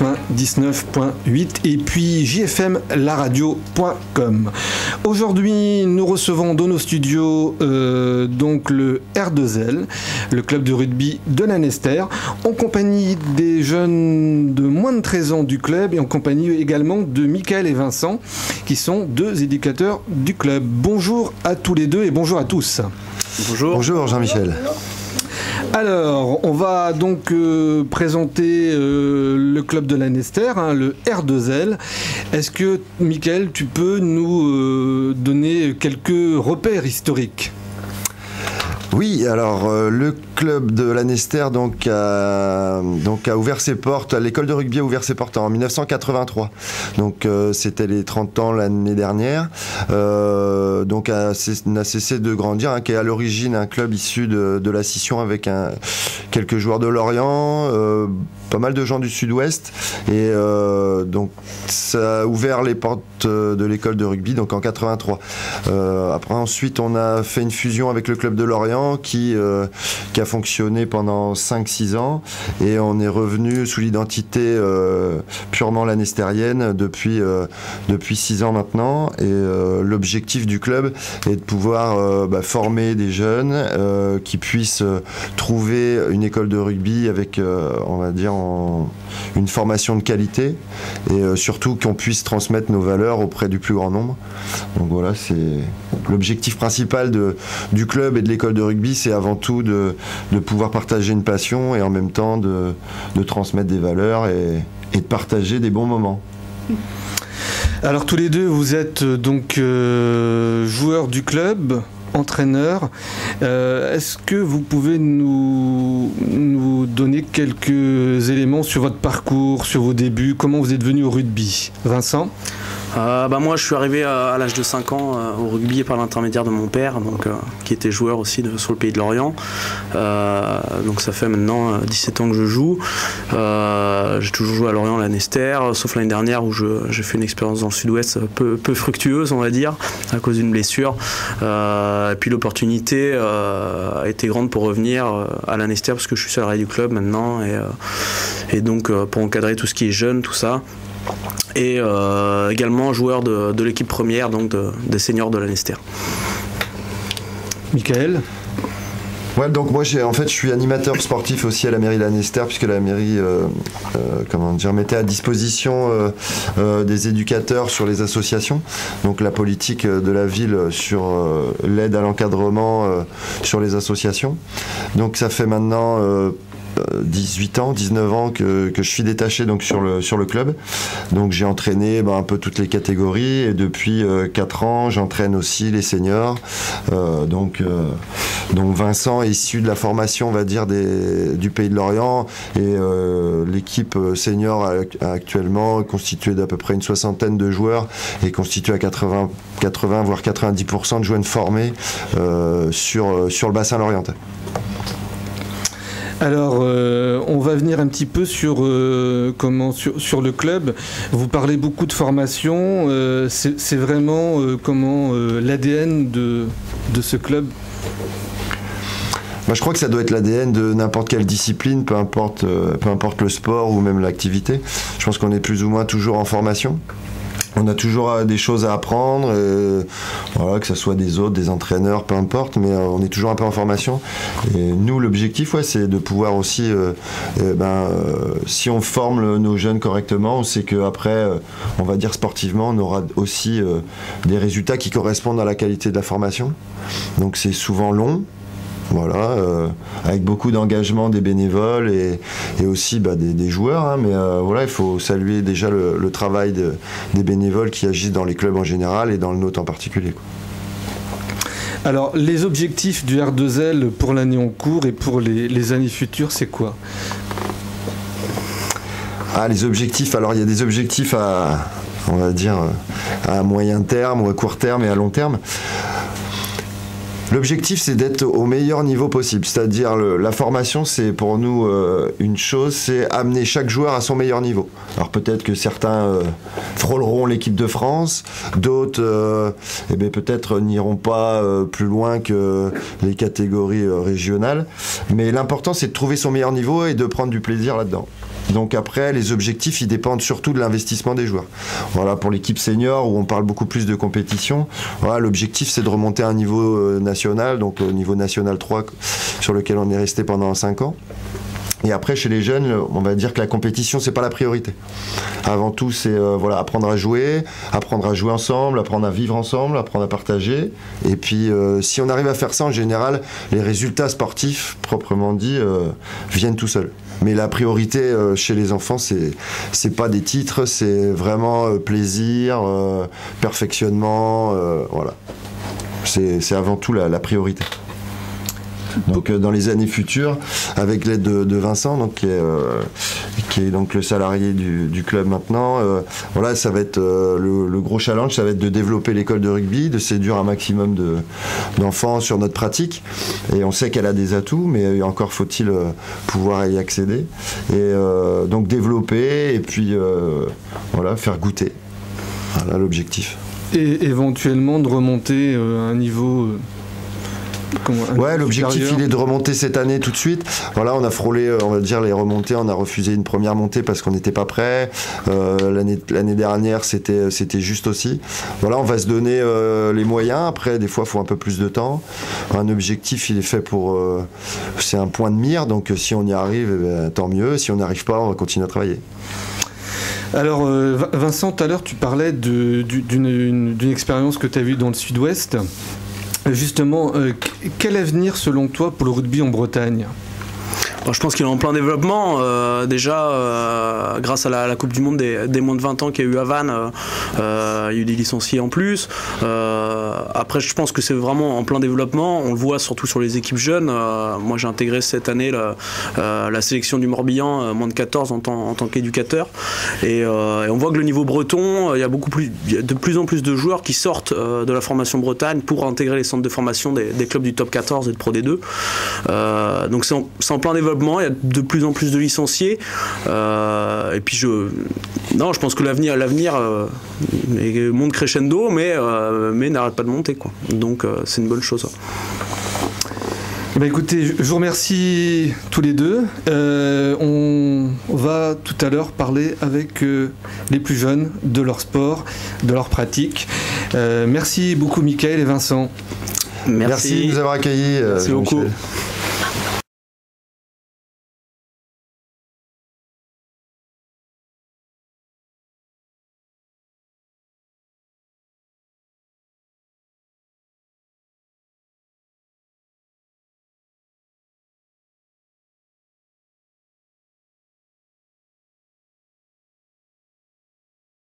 99.8 et puis jfmlaradio.com. Aujourd'hui, nous recevons dans nos studios donc le R2L, le club de rugby de Lanester, en compagnie des jeunes de moins de 13 ans du club et en compagnie également de Michael et Vincent, qui sont deux éducateurs du club. Bonjour à tous les deux et bonjour à tous. Bonjour. Bonjour Jean-Michel. Alors, on va donc présenter le club de Lanester, le R2L. Est-ce que, Michael, tu peux nous donner quelques repères historiques ? Oui, alors le club de Lanester a ouvert ses portes, l'école de rugby a ouvert ses portes en 1983. Donc c'était les 30 ans l'année dernière. Donc n'a cessé de grandir, qui est à l'origine un club issu de la scission avec quelques joueurs de Lorient, pas mal de gens du sud-ouest. Et donc ça a ouvert les portes de l'école de rugby donc en 83. Après ensuite on a fait une fusion avec le club de Lorient qui a fonctionné pendant 5-6 ans et on est revenu sous l'identité purement lanestérienne depuis 6 ans maintenant et l'objectif du club est de pouvoir former des jeunes qui puissent trouver une école de rugby avec on va dire une formation de qualité et surtout qu'on puisse transmettre nos valeurs auprès du plus grand nombre. Donc voilà, c'est l'objectif principal du club et de l'école de rugby, c'est avant tout de pouvoir partager une passion et en même temps de transmettre des valeurs et de partager des bons moments. Alors tous les deux, vous êtes donc joueurs du club, entraîneur. Est-ce que vous pouvez nous donner quelques éléments sur votre parcours, sur vos débuts, comment vous êtes venu au rugby ? Vincent ? Moi je suis arrivé à l'âge de 5 ans au rugby par l'intermédiaire de mon père qui était joueur aussi sur le pays de Lorient, donc ça fait maintenant 17 ans que je joue. J'ai toujours joué à Lorient, à Lanester, sauf l'année dernière où j'ai fait une expérience dans le sud-ouest peu fructueuse on va dire à cause d'une blessure, et puis l'opportunité a été grande pour revenir à Lanester parce que je suis salarié du club maintenant et donc pour encadrer tout ce qui est jeune, tout ça. Et également joueur de l'équipe première, donc des seniors de Lanester. Michael ? Ouais, donc moi je suis animateur sportif aussi à la mairie Lanester puisque la mairie mettait à disposition des éducateurs sur les associations. Donc la politique de la ville sur l'aide à l'encadrement sur les associations. Donc ça fait maintenant 19 ans que je suis détaché donc sur le club. Donc j'ai entraîné un peu toutes les catégories et depuis 4 ans j'entraîne aussi les seniors. Donc Vincent est issu de la formation on va dire du pays de Lorient et l'équipe senior actuellement constituée d'à peu près une 60aine de joueurs et constituée à 80 voire 90% de jeunes formés sur le bassin lorientais. Alors, on va venir un petit peu sur le club. Vous parlez beaucoup de formation. C'est vraiment l'ADN de ce club ? Je crois que ça doit être l'ADN de n'importe quelle discipline, peu importe le sport ou même l'activité. Je pense qu'on est plus ou moins toujours en formation. On a toujours des choses à apprendre, que ce soit des autres, des entraîneurs, peu importe, mais on est toujours un peu en formation. Et nous, l'objectif, c'est de pouvoir aussi, si on forme nos jeunes correctement, c'est qu'après, on va dire sportivement, on aura aussi des résultats qui correspondent à la qualité de la formation. Donc c'est souvent long. Voilà, avec beaucoup d'engagement des bénévoles et aussi des joueurs, mais il faut saluer déjà le travail des bénévoles qui agissent dans les clubs en général et dans le nôtre en particulier, quoi. Alors, les objectifs du R2L pour l'année en cours et pour les années futures, c'est quoi ? Les objectifs, alors il y a des objectifs à moyen terme ou à court terme et à long terme. L'objectif, c'est d'être au meilleur niveau possible. C'est-à-dire, la formation, c'est pour nous une chose, c'est amener chaque joueur à son meilleur niveau. Alors peut-être que certains frôleront l'équipe de France, d'autres peut-être n'iront pas plus loin que les catégories régionales. Mais l'important, c'est de trouver son meilleur niveau et de prendre du plaisir là-dedans. Donc après, les objectifs, ils dépendent surtout de l'investissement des joueurs. Voilà, pour l'équipe senior, où on parle beaucoup plus de compétition, voilà, l'objectif, c'est de remonter à un niveau national, donc au niveau national 3, sur lequel on est resté pendant 5 ans. Et après, chez les jeunes, on va dire que la compétition, c'est pas la priorité. Avant tout, c'est voilà, apprendre à jouer ensemble, apprendre à vivre ensemble, apprendre à partager. Et puis, si on arrive à faire ça, en général, les résultats sportifs, proprement dit, viennent tout seuls. Mais la priorité chez les enfants, c'est pas des titres, c'est vraiment plaisir, perfectionnement, voilà. C'est avant tout la priorité. Donc dans les années futures, avec l'aide de Vincent, donc, qui est donc le salarié du club maintenant, voilà, ça va être le gros challenge, ça va être de développer l'école de rugby, de séduire un maximum d'enfants sur notre pratique. Et on sait qu'elle a des atouts, mais encore faut-il pouvoir y accéder. Et donc développer et puis voilà, faire goûter. Voilà l'objectif. Et éventuellement de remonter à un niveau... Ouais, l'objectif il est de remonter cette année tout de suite. Voilà, on a frôlé, on va dire, les remontées. On a refusé une première montée parce qu'on n'était pas prêt. L'année dernière, c'était juste aussi. Voilà, on va se donner les moyens. Après, des fois, il faut un peu plus de temps. Un objectif, il est fait pour... c'est un point de mire. Donc, si on y arrive, eh bien, tant mieux. Si on n'y arrive pas, on va continuer à travailler. Alors, Vincent, tout à l'heure, tu parlais d'une expérience que tu as vue dans le Sud-Ouest. Justement, quel avenir selon toi pour le rugby en Bretagne ? Je pense qu'il est en plein développement. Déjà, grâce à la Coupe du Monde des moins de 20 ans qu'il y a eu à Vannes, il y a eu des licenciés en plus. Après, je pense que c'est vraiment en plein développement. On le voit surtout sur les équipes jeunes. Moi, j'ai intégré cette année la sélection du Morbihan, moins de 14 en tant qu'éducateur. Et on voit que le niveau breton, il y a de plus en plus de joueurs qui sortent de la formation Bretagne pour intégrer les centres de formation des clubs du top 14 et de Pro D2. Donc c'est en plein développement. Il y a de plus en plus de licenciés. Et puis je pense que l'avenir monte crescendo, mais n'arrête pas de monter, quoi. Donc c'est une bonne chose. Bah écoutez, je vous remercie tous les deux. On va tout à l'heure parler avec les plus jeunes de leur sport, de leur pratique. Merci beaucoup Mickaël et Vincent. Merci de nous avoir accueillis. Merci beaucoup.